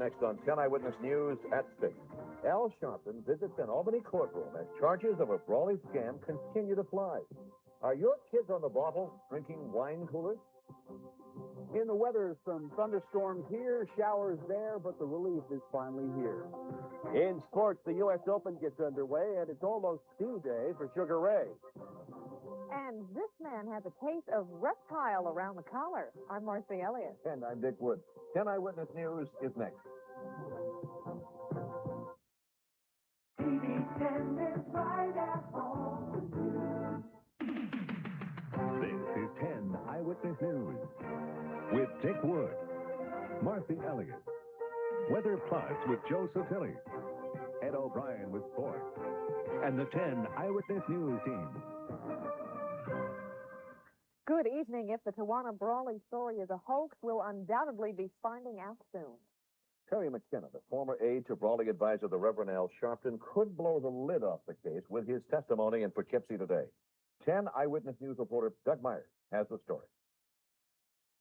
next on 10 Eyewitness News at 6. Al Sharpton visits an Albany courtroom as charges of a Brawley scam continue to fly. Are your kids on the bottle drinking wine coolers? In the weather, some thunderstorms here, showers there, but the relief is finally here. In sports, the U.S. Open gets underway, and it's almost due day for Sugar Ray. And this man has a case of reptile around the collar. I'm Marci Elliott. And I'm Dick Wood. 10 Eyewitness News is next. TV 10 is right at home. This is 10 Eyewitness News with Dick Wood, Marci Elliott, Weather Plus with Joe Sottile, Ed O'Brien with sports, and the 10 Eyewitness News team. Good evening. If the Tawana Brawley story is a hoax, we'll undoubtedly be finding out soon. Perry McKinnon, the former aide to Brawley advisor, the Reverend Al Sharpton, could blow the lid off the case with his testimony in Poughkeepsie today. 10 Eyewitness News reporter Doug Myers has the story.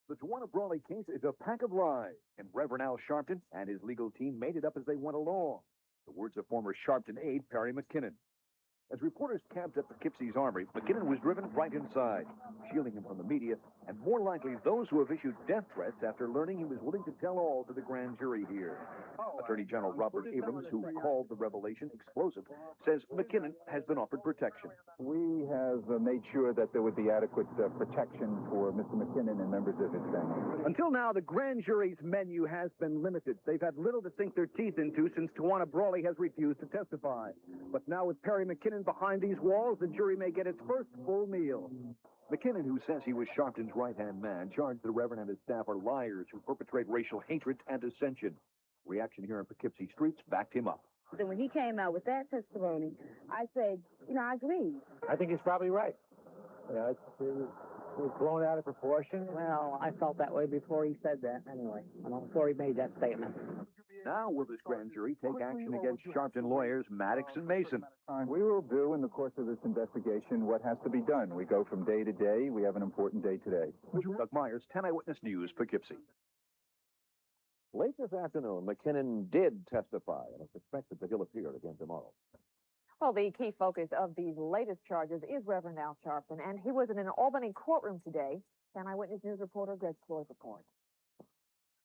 The Tawana Brawley case is a pack of lies, and Reverend Al Sharpton and his legal team made it up as they went along. The words of former Sharpton aide Perry McKinnon. As reporters camped at Poughkeepsie's Armory, McKinnon was driven right inside, shielding him from the media, and more likely those who have issued death threats after learning he was willing to tell all to the grand jury here. Attorney General Robert Abrams, who called the revelation explosive, says McKinnon has been offered protection. We have made sure that there would be adequate protection for Mr. McKinnon and members of his family. Until now, the grand jury's menu has been limited. They've had little to sink their teeth into since Tawana Brawley has refused to testify. But now with Perry McKinnon behind these walls, the jury may get its first full meal. McKinnon, who says he was Sharpton's right-hand man, charged the Reverend and his staff are liars who perpetrate racial hatred and dissension. Reaction here in Poughkeepsie streets backed him up. Then when he came out with that testimony, I said, I agree. I think he's probably right. It was blown out of proportion. Well, I felt that way before he said that anyway, before he made that statement. Now will this grand jury take action against Sharpton lawyers Maddox and Mason? We will do in the course of this investigation what has to be done. We go from day to day. We have an important day today. Doug Myers, 10 Eyewitness News, Poughkeepsie. Late this afternoon, McKinnon did testify, and it's expected that he'll appear again tomorrow. Well, the key focus of these latest charges is Reverend Al Sharpton, and he was in an Albany courtroom today. 10 Eyewitness News reporter Greg Floyd reports.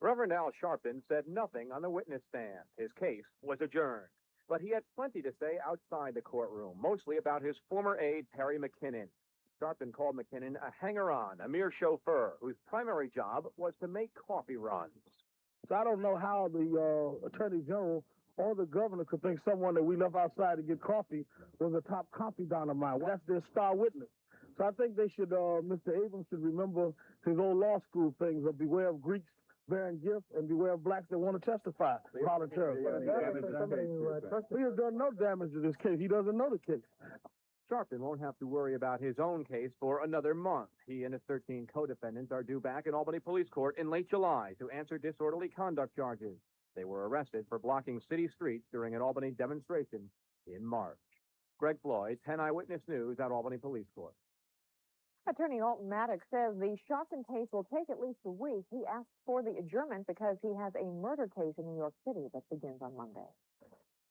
Reverend Al Sharpton said nothing on the witness stand. His case was adjourned. But he had plenty to say outside the courtroom, mostly about his former aide, Perry McKinnon. Sharpton called McKinnon a hanger-on, a mere chauffeur, whose primary job was to make coffee runs. So I don't know how the Attorney General or the governor could think someone that we left outside to get coffee was a top confidant of mine. Well, that's their star witness. So I think they should, Mr. Abrams should remember his old law school things of beware of Greeks bearing gifts and beware of blacks that want to testify voluntarily. He has done no damage to this case. He doesn't know the case. Sharpton won't have to worry about his own case for another month. He and his 13 co-defendants are due back in Albany Police Court in late July to answer disorderly conduct charges. They were arrested for blocking city streets during an Albany demonstration in March. Greg Floyd, 10 Eyewitness News at Albany Police Court. Attorney Alton Maddox says the Sharpton case will take at least a week. He asked for the adjournment because he has a murder case in New York City that begins on Monday.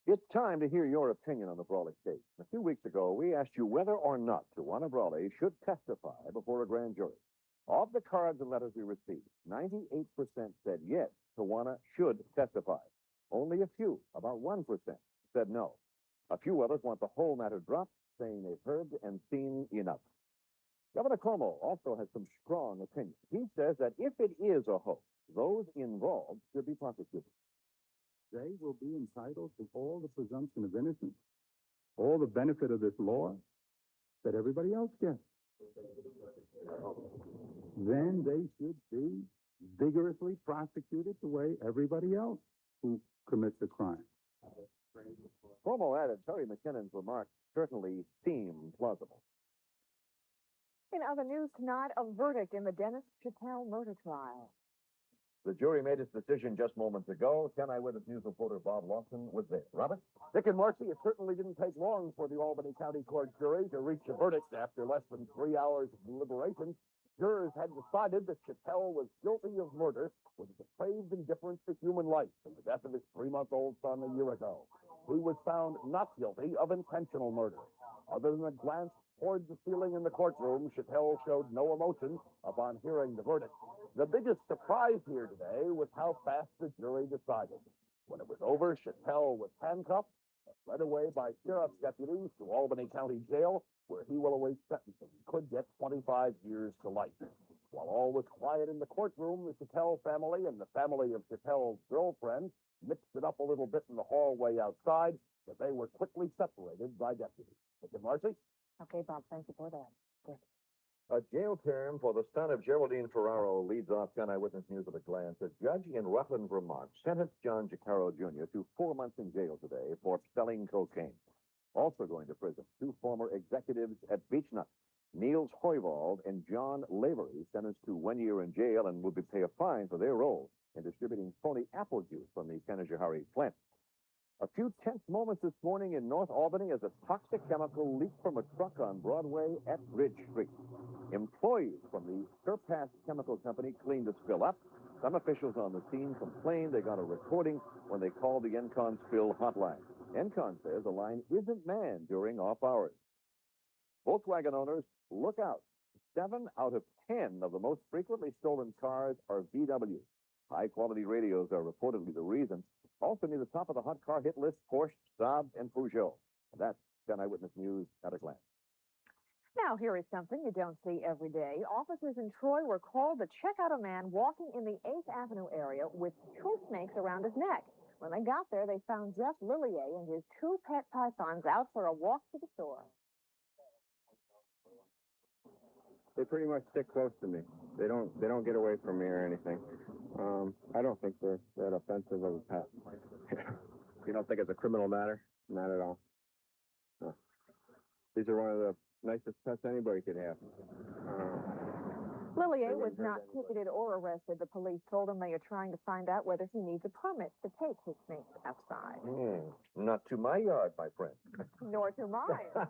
It's time to hear your opinion on the Brawley case. A few weeks ago, we asked you whether or not Tawana Brawley should testify before a grand jury. Of the cards and letters we received, 98% said yes, Tawana should testify. Only a few, about 1%, said no. A few others want the whole matter dropped, saying they've heard and seen enough. Governor Cuomo also has some strong opinions. He says that if it is a hoax, those involved should be prosecuted. They will be entitled to all the presumption of innocence, all the benefit of this law that everybody else gets. Then they should be vigorously prosecuted the way everybody else who commits a crime. Cuomo added Perry McKinnon's remarks certainly seem plausible. In other news tonight, a verdict in the Dennis Chattel murder trial. The jury made its decision just moments ago. 10 Eyewitness News reporter Bob Lawson was there. Robert? Dick and Marci, it certainly didn't take long for the Albany County Court jury to reach a verdict after less than 3 hours of deliberation. Jurors had decided that Sottile was guilty of murder with a depraved indifference to human life in the death of his 3-month-old son a year ago. He was found not guilty of intentional murder. Other than a glance toward the ceiling in the courtroom, Sottile showed no emotion upon hearing the verdict. The biggest surprise here today was how fast the jury decided. When it was over, Sottile was handcuffed and led away by sheriff's deputies to Albany County Jail, where he will await sentencing. He could get 25 years to life. While all was quiet in the courtroom, the Sottile family and the family of Sottile's girlfriend mixed it up a little bit in the hallway outside, but they were quickly separated by deputies. Thank you, Marci. Okay, Bob, thank you for that. Good. A jail term for the son of Geraldine Ferraro leads off 10 Eyewitness News at a glance. A judge in Rutland, Vermont, sentenced John Jacaro Jr. to 4 months in jail today for selling cocaine. Also going to prison, 2 former executives at Beechnut, Niels Hoyvald and John Lavery, sentenced to 1 year in jail and will be pay a fine for their role in distributing phony apple juice from the Kanajahari plant. A few tense moments this morning in North Albany as a toxic chemical leaked from a truck on Broadway at Bridge Street. Employees from the Surpass Chemical Company cleaned the spill up. Some officials on the scene complained they got a recording when they called the Encon spill hotline. Encon says the line isn't manned during off hours. Volkswagen owners, look out. 7 out of 10 of the most frequently stolen cars are VW. High-quality radios are reportedly the reason. Also near the top of the hot car hit list, Porsche, Saab, and Peugeot. And that's 10 Eyewitness News at a glance. Now, here is something you don't see every day. Officers in Troy were called to check out a man walking in the 8th Avenue area with 2 snakes around his neck. When they got there, they found Jeff Lillier and his 2 pet pythons out for a walk to the store. They pretty much stick close to me. They don't get away from me or anything. I don't think they're that offensive of a pet. You don't think it's a criminal matter? Not at all. No. These are one of the nicest pets anybody could have. Lillier was not ticketed or arrested. The police told him they are trying to find out whether he needs a permit to take his snakes outside. Not to my yard, my friend. Nor to mine.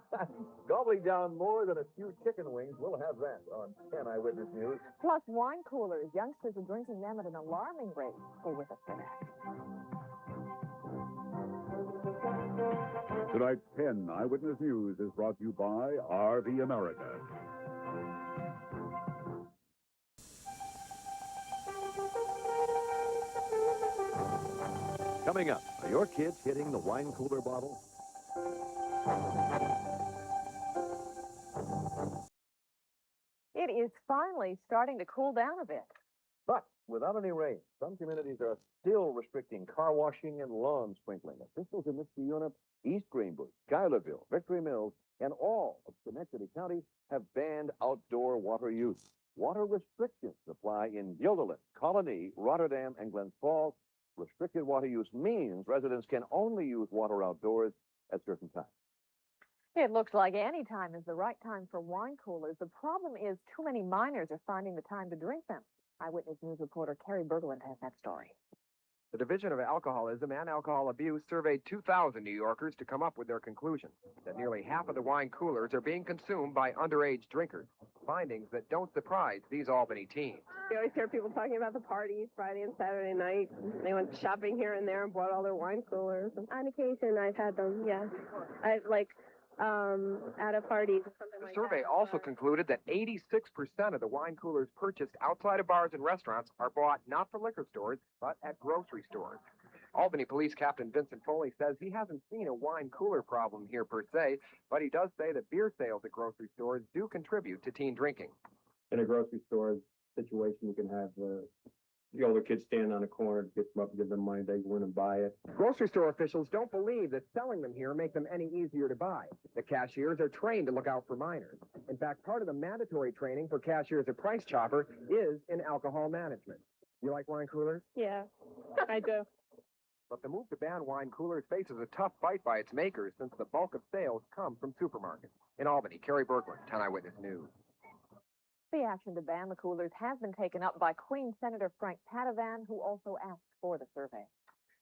Gobbling down more than a few chicken wings, we'll have that on 10 Eyewitness News. Plus wine coolers. Youngsters are drinking them at an alarming rate. Stay with us for that. Tonight's 10 Eyewitness News is brought to you by RV America. Coming up, are your kids hitting the wine cooler bottle? It is finally starting to cool down a bit. But without any rain, some communities are still restricting car washing and lawn sprinkling. Officials in Niskayuna, East Greenbush, Schuylerville, Victory Mills, and all of Schenectady County have banned outdoor water use. Water restrictions apply in Guilderland, Colony, Rotterdam, and Glens Falls. Restricted water use means residents can only use water outdoors at certain times. It looks like any time is the right time for wine coolers. The problem is too many minors are finding the time to drink them. Eyewitness News reporter Cary Berglund has that story. The Division of Alcoholism and Alcohol Abuse surveyed 2,000 New Yorkers to come up with their conclusion that nearly half of the wine coolers are being consumed by underage drinkers, findings that don't surprise these Albany teens. You always hear people talking about the parties Friday and Saturday night. They went shopping here and there and bought all their wine coolers. On occasion, I've had them, yes. I've, at a party or something like that. The survey also concluded that 86% of the wine coolers purchased outside of bars and restaurants are bought not from liquor stores, but at grocery stores. Albany Police Captain Vincent Foley says he hasn't seen a wine cooler problem here per se, but he does say that beer sales at grocery stores do contribute to teen drinking. In a grocery store situation, you can have the older kids stand on a corner, get them up, give them money, they go in and buy it. Grocery store officials don't believe that selling them here make them any easier to buy. The cashiers are trained to look out for minors. In fact, part of the mandatory training for cashiers at Price Chopper is in alcohol management. You like wine coolers? Yeah, I do. But the move to ban wine coolers faces a tough fight by its makers since the bulk of sales come from supermarkets. In Albany, Cary Berglund, 10 Eyewitness News. The action to ban the coolers has been taken up by Queens Senator Frank Padovan, who also asked for the survey.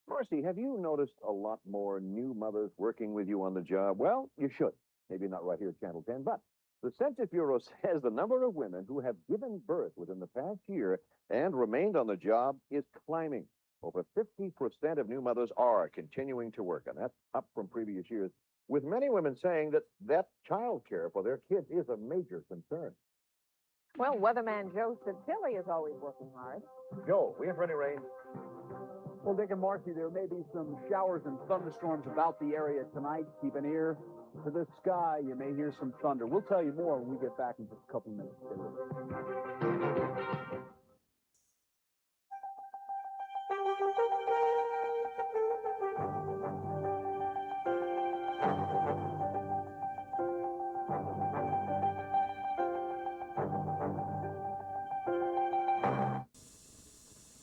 Marci, have you noticed a lot more new mothers working with you on the job? Well, you should. Maybe not right here at Channel 10, but The Census Bureau says the number of women who have given birth within the past year and remained on the job is climbing. Over 50% of new mothers are continuing to work, and that's up from previous years, with many women saying that child care for their kids is a major concern. Well, weatherman Joe Sottile is always working hard. Joe, we have any rain? Well, Dick and Marci, there may be some showers and thunderstorms about the area tonight. Keep an ear to the sky. You may hear some thunder. We'll tell you more when we get back in just a couple minutes.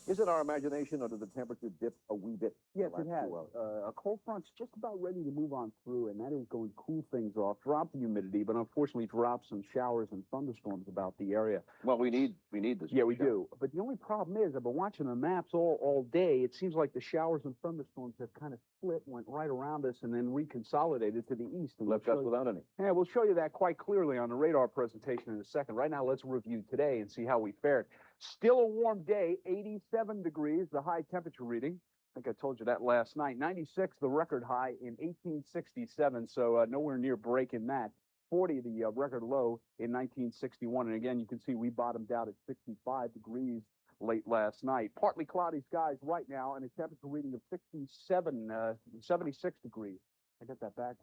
Is it our imagination, or did the temperature dip a wee bit? Yes, the it last has. 2 hours? A cold front's just about ready to move on through, and that is going to cool things off, drop the humidity, but unfortunately drop some showers and thunderstorms about the area. Well, we need this. Yeah, we do. But the only problem is, I've been watching the maps all day. It seems like the showers and thunderstorms have kind of split, went right around us, and then reconsolidated to the east. And Left us without any. Yeah, we'll show you that quite clearly on the radar presentation in a second. Right now, let's review today and see how we fared. Still a warm day, 87 degrees, the high temperature reading. I think I told you that last night. 96, the record high in 1867, so nowhere near breaking that. 40, the record low in 1961. And again, you can see we bottomed out at 65 degrees late last night. Partly cloudy skies right now, and a temperature reading of 76 degrees. I got that back.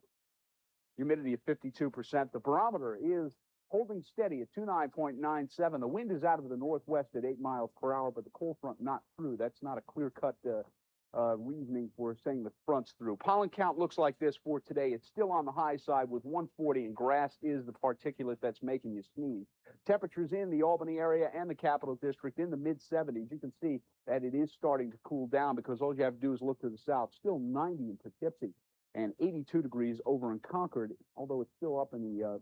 Humidity of 52%. The barometer is holding steady at 29.97. The wind is out of the northwest at 8 miles per hour, but the cold front not through. That's not a clear-cut reasoning for saying the front's through. Pollen count looks like this for today. It's still on the high side with 140, and grass is the particulate that's making you sneeze. Temperatures in the Albany area and the Capital District in the mid-70s. You can see that it is starting to cool down because all you have to do is look to the south. Still 90 in Poughkeepsie and 82 degrees over in Concord, although it's still up in the,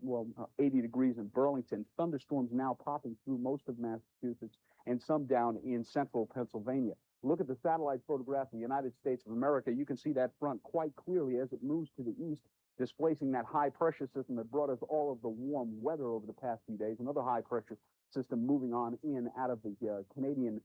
80 degrees in Burlington. Thunderstorms now popping through most of Massachusetts and some down in central Pennsylvania. Look at the satellite photograph of the United States of America. You can see that front quite clearly as it moves to the east, displacing that high-pressure system that brought us all of the warm weather over the past few days. Another high-pressure system moving on in out of the Canadian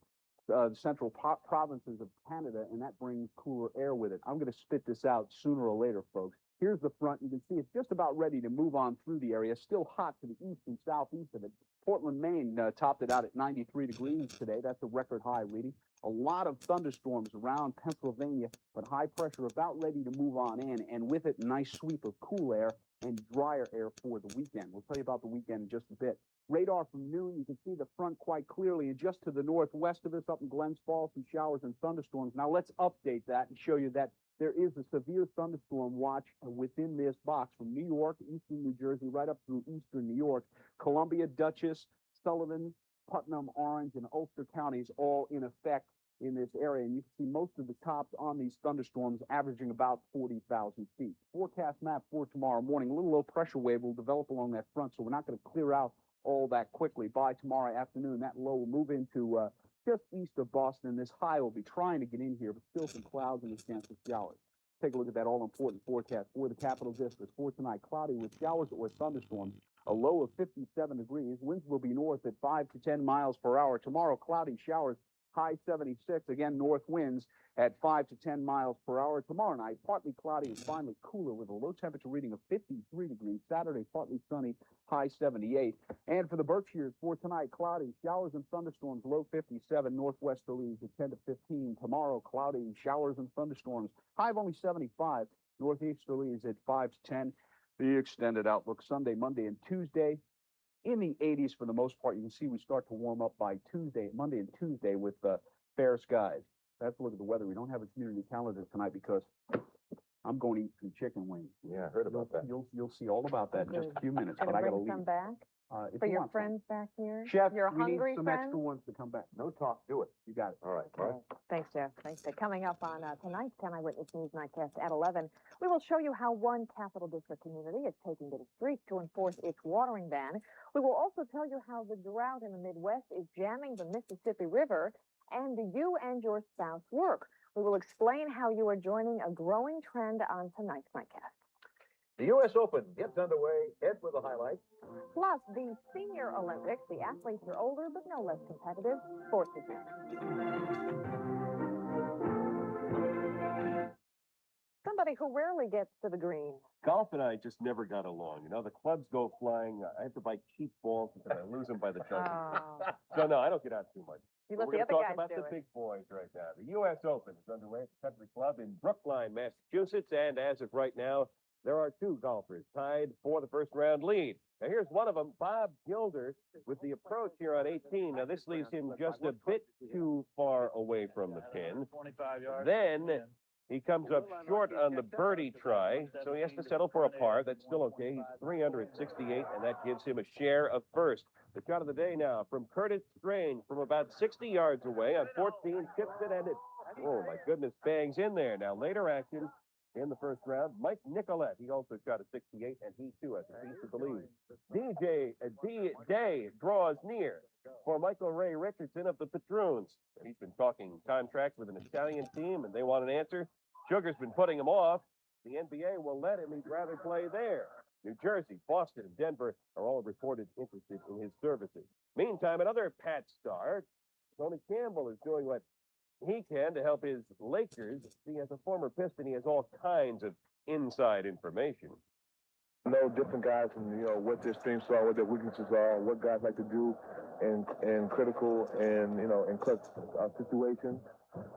central provinces of Canada, and that brings cooler air with it. I'm going to spit this out sooner or later, folks. Here's the front. You can see it's just about ready to move on through the area. Still hot to the east and southeast of it. Portland, Maine topped it out at 93 degrees today. That's a record high reading. A lot of thunderstorms around Pennsylvania, but high pressure about ready to move on in, and with it, a nice sweep of cool air and drier air for the weekend. We'll tell you about the weekend in just a bit. Radar from noon, you can see the front quite clearly, and just to the northwest of us, up in Glens Falls, some showers and thunderstorms. Now let's update that and show you that there is a severe thunderstorm watch within this box from New York, eastern New Jersey, right up through eastern New York, Columbia, Dutchess, Sullivan, Putnam, Orange, and Ulster counties all in effect in this area. And you can see most of the tops on these thunderstorms averaging about 40,000 feet. Forecast map for tomorrow morning. A little low pressure wave will develop along that front, so we're not going to clear out all that quickly. By tomorrow afternoon, that low will move into just east of Boston. This high will be trying to get in here, but still some clouds and a chance of showers. Take a look at that all-important forecast for the Capital District. For tonight, cloudy with showers or thunderstorms. A low of 57 degrees. Winds will be north at 5 to 10 miles per hour. Tomorrow, cloudy showers. High 76. Again, north winds at 5 to 10 miles per hour. Tomorrow night, partly cloudy and finally cooler with a low temperature reading of 53 degrees. Saturday, partly sunny, high 78. And for the Berkshires, for tonight, cloudy, showers and thunderstorms, low 57, northwesterlies at 10 to 15. Tomorrow, cloudy, showers and thunderstorms, high of only 75, northeasterlies at 5 to 10. The extended outlook Sunday, Monday, and Tuesday in the 80s for the most part. You can see we start to warm up by Monday and Tuesday with fair skies. Let's look at the weather. We don't have a community calendar tonight because I'm going to eat some chicken wings. Yeah, I heard about that. You'll see all about that in just a few minutes. Gonna But I got to bring leave. some back for your friends back here. Chef, your we need hungry some friends. extra ones to come back. No talk. Do it. You got it. All right. Okay. Thanks, Jeff. Thanks. Coming up on tonight's 10 Eyewitness News Nightcast at 11, we will show you how one Capital District community is taking to the streets to enforce its watering ban. We will also tell you how the drought in the Midwest is jamming the Mississippi River, and do you and your spouse work? We will explain how you are joining a growing trend on tonight's Nightcast. The U.S. Open gets underway. Ed with the highlights. Plus, the Senior Olympics. The athletes are older, but no less competitive. Sports is next. Somebody who rarely gets to the green. Golf and I just never got along. You know, the clubs go flying. I have to buy cheap balls because I lose them by the dozen. Oh. So, no, I don't get out too much. You But let we're the going to other talk guys about do the it. big boys right now. The U.S. Open is underway at the Country Club in Brookline, Massachusetts. And as of right now, there are two golfers tied for the first round lead. Now, here's one of them, Bob Gilder, with the approach here on 18. Now, this leaves him just a bit too far away from the pin. 25 yards. Then he comes up short on the birdie try, so he has to settle for a par. That's still okay. He's 368, and that gives him a share of first. The shot of the day now from Curtis Strange from about 60 yards away on 14, chips it, and it, oh my goodness, bangs in there. Now, later action in the first round, Mike Nicolette, he also shot a 68, and he too has a piece of the lead. Day draws near for Michael Ray Richardson of the Patroons. He's been talking contract with an Italian team, and they want an answer. Sugar's been putting him off. The NBA will let him. He'd rather play there. New Jersey, Boston, and Denver are all reported interested in his services. Meantime, another Pat star, Tony Campbell, is doing what he can to help his Lakers. See, as a former Piston, he has all kinds of inside information. Know different guys and, you know, what their strengths are, what their weaknesses are, what guys like to do in critical and, you know, in clutch situations.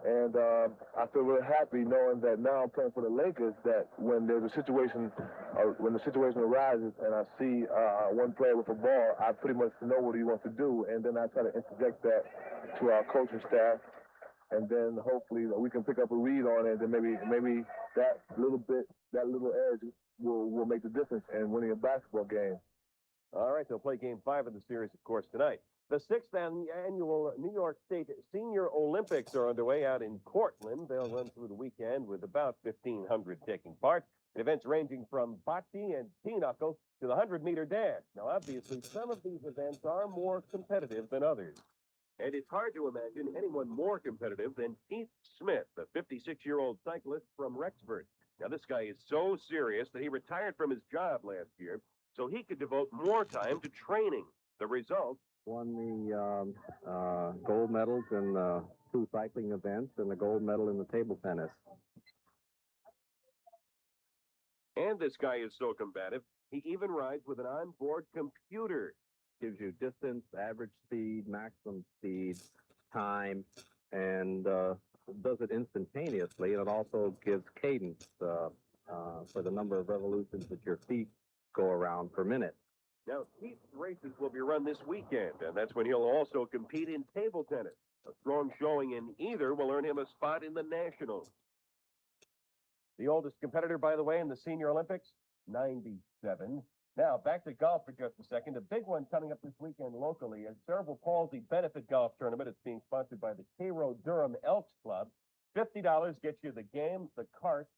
And I feel really happy knowing that now I'm playing for the Lakers, that when there's a situation, when the situation arises and I see one player with a ball, I pretty much know what he wants to do, and then I try to interject that to our coaching staff, and then hopefully we can pick up a read on it, and maybe that little edge will make the difference in winning a basketball game. All right, they'll play Game 5 of the series, of course, tonight. The 6th annual New York State Senior Olympics are underway out in Cortland. They'll run through the weekend with about 1,500 taking part. Events ranging from bocce and pinochle to the 100-meter dash. Now, obviously, some of these events are more competitive than others. And it's hard to imagine anyone more competitive than Keith Smith, the 56-year-old cyclist from Rexford. Now, this guy is so serious that he retired from his job last year so he could devote more time to training. The result? Won the gold medals in 2 cycling events and the gold medal in the table tennis. And this guy is so combative, he even rides with an onboard computer. Gives you distance, average speed, maximum speed, time, and does it instantaneously. And it also gives cadence for the number of revolutions that your feet go around per minute. Now, Keith's races will be run this weekend, and that's when he'll also compete in table tennis. A strong showing in either will earn him a spot in the Nationals. The oldest competitor, by the way, in the Senior Olympics, 97. Now, back to golf for just a second. A big one coming up this weekend locally, a cerebral palsy benefit golf tournament. It's being sponsored by the Cairo Durham Elks Club. $50 gets you the game, the cart,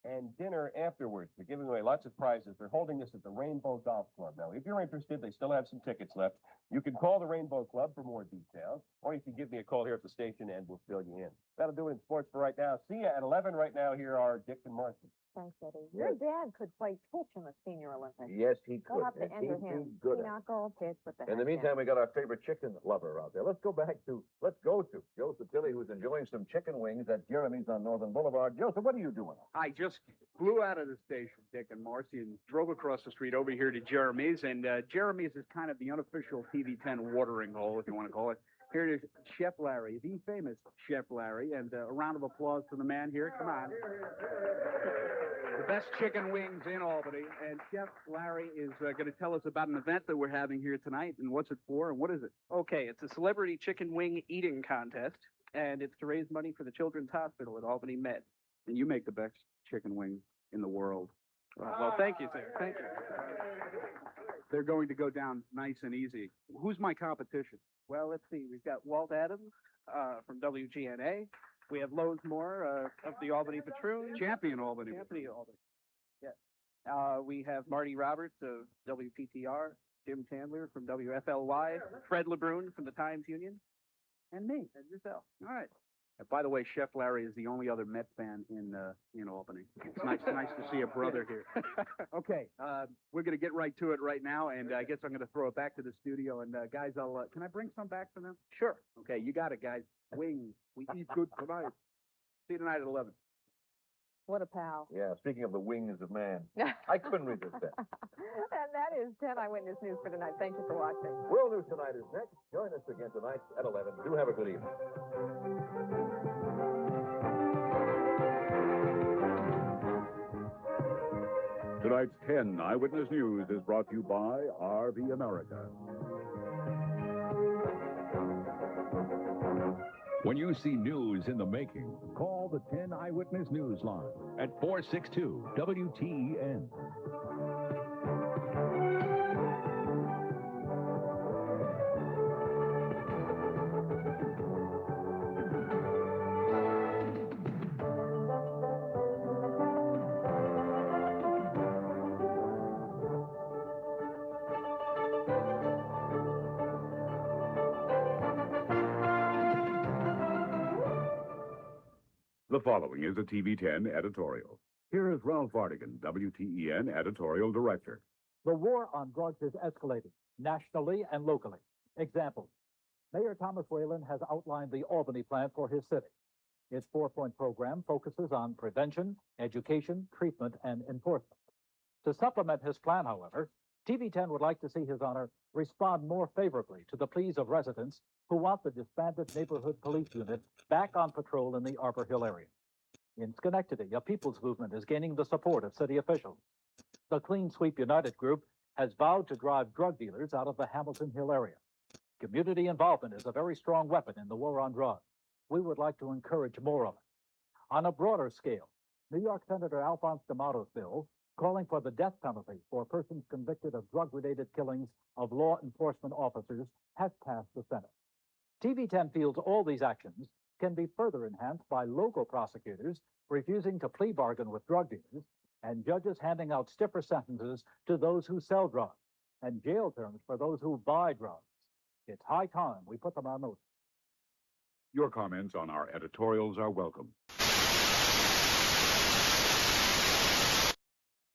and dinner afterwards. They're giving away lots of prizes. They're holding this at the Rainbow Golf Club. Now, if you're interested, they still have some tickets left. You can call the Rainbow Club for more details, or you can give me a call here at the station and we'll fill you in. That'll do it in sports for right now. See you at 11 right now. Here are Dick and Marci. Thanks, Eddie. Your dad could play pitch in the Senior Olympics. Yes, he We'll could. have to And enter he'd him. be good at it. Pinochle, pitch, what the In the heck, meantime, we got our favorite chicken lover out there. Let's go to Joe Sottile, who's enjoying some chicken wings at Jeremy's on Northern Boulevard. Joseph, what are you doing? I just flew out of the station, Dick and Marci, and drove across the street over here to Jeremy's. And Jeremy's is kind of the unofficial TV10 watering hole, if you want to call it. Here it is, Chef Larry, the famous Chef Larry. And a round of applause for the man here. Come on. The best chicken wings in Albany. And Chef Larry is going to tell us about an event that we're having here tonight. And what's it for and what is it? Okay, it's a celebrity chicken wing eating contest. And it's to raise money for the Children's Hospital at Albany Med. And you make the best chicken wings in the world. Well, thank you, sir. Thank you. They're going to go down nice and easy. Who's my competition? Well, let's see. We've got Walt Adams from WGNA. We have Lowe's Moore of the Albany Patroon. Champion Albany. Albany. Yeah. We have Marty Roberts of WPTR, Jim Chandler from WFLY, Fred LeBrun from the Times Union, and me, and yourself. All right. By the way, Chef Larry is the only other Met fan in Albany. It's nice to see a brother here. Okay, we're going to get right to it right now, and I guess I'm going to throw it back to the studio. And guys, can I bring some back for them? Sure. Okay, you got it, guys. Wings. We eat good tonight. See you tonight at 11. What a pal. Yeah, speaking of the wings of man, I couldn't resist that. And that is 10 Eyewitness News for tonight. Thank you for watching. World News Tonight is next. Join us again tonight at 11. Do have a good evening. Tonight's 10 Eyewitness News is brought to you by RV America. When you see news in the making, call the 10 Eyewitness News line at 462 WTEN. The following is a TV10 editorial. Here is Ralph Vartigan, WTEN editorial director. The war on drugs is escalating, nationally and locally. Example, Mayor Thomas Whalen has outlined the Albany plan for his city. Its 4-point program focuses on prevention, education, treatment, and enforcement. To supplement his plan, however, TV10 would like to see His Honor respond more favorably to the pleas of residents who want the disbanded neighborhood police unit back on patrol in the Arbor Hill area. In Schenectady, a people's movement is gaining the support of city officials. The Clean Sweep United group has vowed to drive drug dealers out of the Hamilton Hill area. Community involvement is a very strong weapon in the war on drugs. We would like to encourage more of it. On a broader scale, New York Senator Alphonse D'Amato's bill calling for the death penalty for persons convicted of drug-related killings of law enforcement officers has passed the Senate. TV10 feels all these actions can be further enhanced by local prosecutors refusing to plea bargain with drug dealers and judges handing out stiffer sentences to those who sell drugs and jail terms for those who buy drugs. It's high time we put them on notice. Your comments on our editorials are welcome.